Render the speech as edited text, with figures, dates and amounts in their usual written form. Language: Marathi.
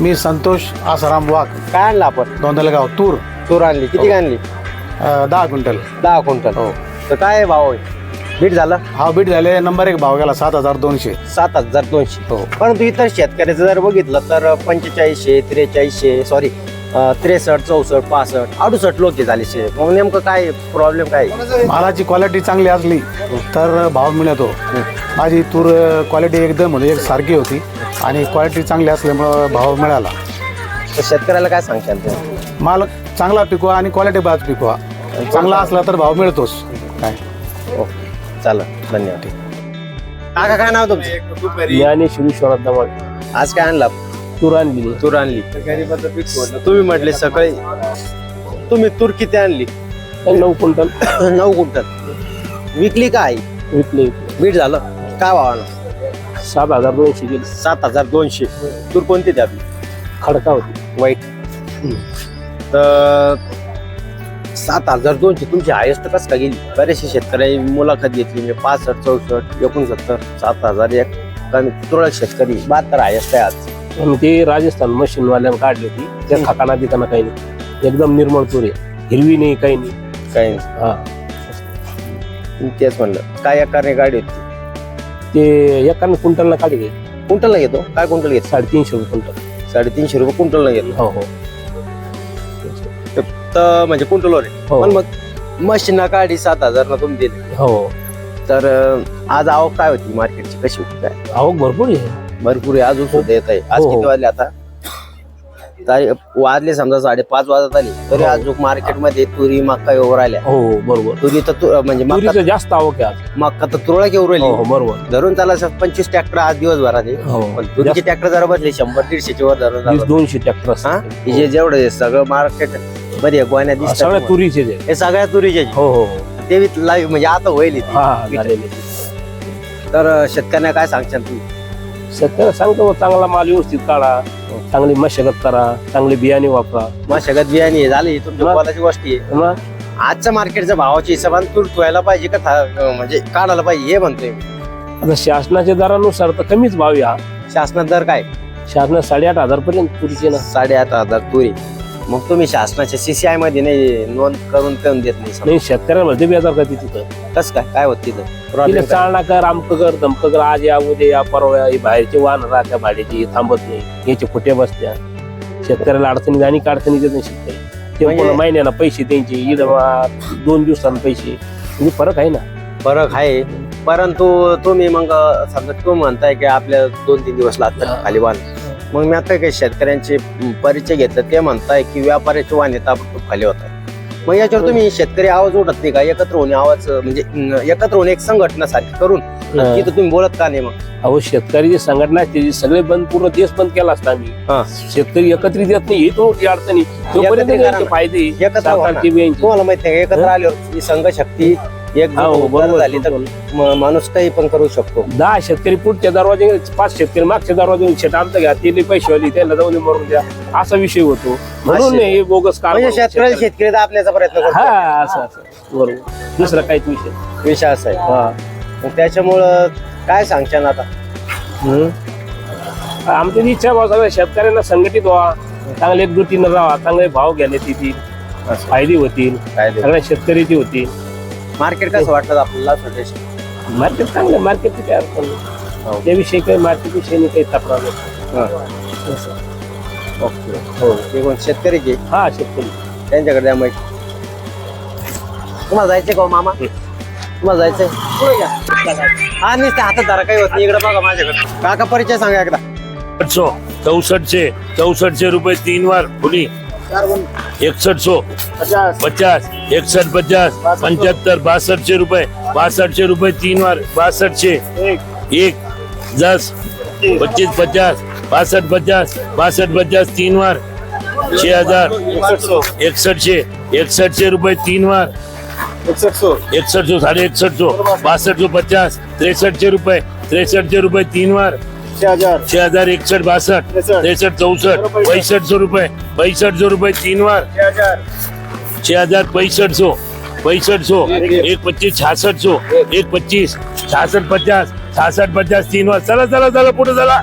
मी संतोष आसाराम वाघ. काय आणलं आपण? दोंदलगाव तूर तूर आणली. किती आणली? 10 क्विंटल. 10 क्विंटल. हो. तर काय भाव बीट झालं? हा बीट झाले. नंबर 1 भाव गेला 7200. 7200. हो. परंतु इतर शेतकऱ्याचं जर बघितलं तर 4500, 4300, सॉरी 63, 64, 65, 68 लोक झाले. मग नेमकं काय प्रॉब्लेम काय? मालाची क्वालिटी चांगली असली तर भाव मिळतो. माझी तूर क्वालिटी एकदम म्हणजे एक सारखी होती आणि क्वालिटी चांगली असल्यामुळं भाव मिळाला. तर शेतकऱ्याला काय सांगशाल तुम्ही? माल चांगला पिकवा आणि क्वालिटी बाज पिकवा. चांगला असला तर भाव मिळतोच. काय ओके, चालेल, धन्यवाद. काका काय नाव तुमचं? ज्ञानेश्वर विश्वनाथ दमाड. आज काय आणला? तूर आणली. तूर आणली. तुम्ही म्हटले सकाळी तुम्ही तूर किती आणली? 9 क्विंटल. 9 क्विंटल. विकली काय? विकली. बीट झालं काय भावानं? 7200 गेली. 7200. तूर कोणती ती आपली? खडका होती. वाईट. तर 7200 तुमची हायस्ट कस का गेली? बरेचसे शेतकरी मुलाखत घेतली मी 65, 64, 69, 7001 कमी. तुरळक शेतकरी 72 हायस्ट आहे आज. आणि ते राजस्थान मशीनवाल्यानं काढली होती. त्या खाकाना बिकाना काही नाही. एकदम निर्मळ तूर आहे. हिरवी नाही, काही नाही. काही हा, तेच म्हणलं. काय एकाने गाडी होती? ते एकाने क्विंटलला काढली गई. क्विंटलला घेतो? काय क्विंटल घेतो? 350 रुपये क्विंटल. 350 रुपये क्विंटलला घेतो. हो हो तर म्हणजे क्विंटलवर आहे. हो. पण मग मशीनला काढी 7000 ना तुम्ही दिले. हो. तर आज आवक काय होती मार्केटची? कशी होती? काय आवक भरपूर आहे. भरपूर आहे. अजून सुद्धा येत आहे. आज हो. किती वाजले आता? वाजले समजा 5:30 वाजत आली तरी हो. अजून मार्केटमध्ये तुरी मक्का येऊ राहिल्या. हो बरोबर. तुरी तर म्हणजे तुरीचं जास्त आवक आहे आज. मक्का तर तुरळक येऊ हो राहिली. हो बरोबर. धरून चाला 25 ट्रॅक्टर आज दिवसभरात आहे. हो. पण तुरीचे ट्रॅक्टर जरा बसले 100-150 वर धरून चालत. 200 ट्रॅक्टर हा असतात. हे जे जेवढं सगळं मार्केट मध्ये गोण्या सगळ्या दिसतात तुरीचे जे. हे सगळ्या तुरीचे हो हो ते लाईव्ह म्हणजे आता होईल इथे. हा झालेले. तर शेतकऱ्यांना काय सांगशाल तुम्ही? शेतकऱ्याला सांगतो चांगला माल व्यवस्थित काढा, चांगली मशागत करा, चांगले बियाणे वापरा. मशागत बियाणे झाली तुमच्या मग? बोलाची गोष्टी आहे. मग आजच्या मार्केटच्या भावाच्या हिशोबाने तूर ठेवायला पाहिजे का म्हणजे काढायला पाहिजे हे म्हणतोय मी. आता शासनाच्या दरानुसार तर कमीच भाव या. शासनात दर काय? शासनात 8,500 पर्यंत तुरीचे ना. 8,500 तुरी. मग तुम्ही शासनाच्या CCI मध्ये नाही नोंद करून ठेवून देत नाही? नाही शेतकऱ्याला भरते बेजार करते तिथं. कस काय होत तिथं तिला प्रॉब्लेम? चालना कर, आमकं कर, धमकं कर, आज या उद्या या परवा हे बाहेरचे वाहन राहत्या भाड्याची थांबत नाही. याचे खोटे बसत्या. शेतकऱ्याला अडचणी आणि अडचणी देत नाही शेतकरी. ते म्हणजे- पूर्ण महिन्याला पैसे त्यांचे, ईद 2 दिवसांना पैसे, म्हणजे फरक आहे ना. फरक आहे. परंतु तुम्ही मग समजा तुम्ही म्हणताय की आपल्या 2-3 दिवस लागतात खाली वाहन. मग मी आता काही शेतकऱ्यांचे परिचय घेतलं ते म्हणताय की व्यापाऱ्याचे वाहन ताबडतोब खाली होत आहे. मग याच्यावर तुम्ही शेतकरी आवाज उठत नाही का? एकत्र होणे आवाज म्हणजे एकत्र होणे एक संघटना सारखी करून तिथं तुम्ही बोलत का नाही? मग अहो शेतकरी संघटना असते सगळे बंद, पूर्ण देश बंद केला असता आम्ही. हा. शेतकरी एकत्रित येत नाही, ही तो मोठी अडचणी. तोपर्यंत एकत्रित त्यांचे फायदे एकत्र व्हा ना. सरकारचे बी यांचे. तुम्हाला माहिती आहे एकत्र आल्यावर ही संघ शक्ती एक हो, बरोबर झाली तर माणूस काही पण करू शकतो. 10 शेतकरी पुढच्या दरवाजे, 5 शेतकरी मागच्या दरवाजे शेत आमचं घ्या, ते पैसे वाली त्याला जाऊन मरून द्या, असा विषय होतो. म्हणून असे- हे बोगस काम. म्हणजे शेतकरी दाबण्याचा प्रयत्न करतो. हा असं असं बरोबर. दुसरा काहीच विषय. विषय असा आहे. हा. मग त्याच्यामुळं काय सांगशाल आता? आमची इच्छा भाव सगळ्या शेतकऱ्यांना संघटित व्हा, चांगले एकजुटीनं राहा, चांगले भाव घ्यायला येतील, फायदे होतील, काय ते? सगळ्या शेतकरीचे होतील. मार्केट कसं वाटतं आपल्याला स्वतःशी? मार्केट चांगलं, मार्केटची काय अडचण नाही. त्याविषयी काही मार्केट विषयी काही तक्रार नाही. ओके. हो ते कोण शेतकरीचे हा शेतकरी त्यांच्याकडे द्या माहिती. तुम्हाला जायचंय का हो मामा? तुम्हाला जायचंय? हा नाही ते हातात धरा काही होत नाही. इकडे बघा माझ्याकडे. काका परिचय सांगा एकदा. 6400 रुपये 3 बार फुली. 6100 50 61 50 75 6200 रुपये 6200 रुपये 3 बार 6200 1 10 25 50 62 50 62 50 3 बार 6000 6100 रुपये 3 बार 6100 साढ़े 6100 50 6300 रुपये 3 बार 6000 61 62 63 64 6500 रुपये 3 बार 6000 6500 1 25 6600 1 25 66 50 66 50 3 बार. चला पुढे चला.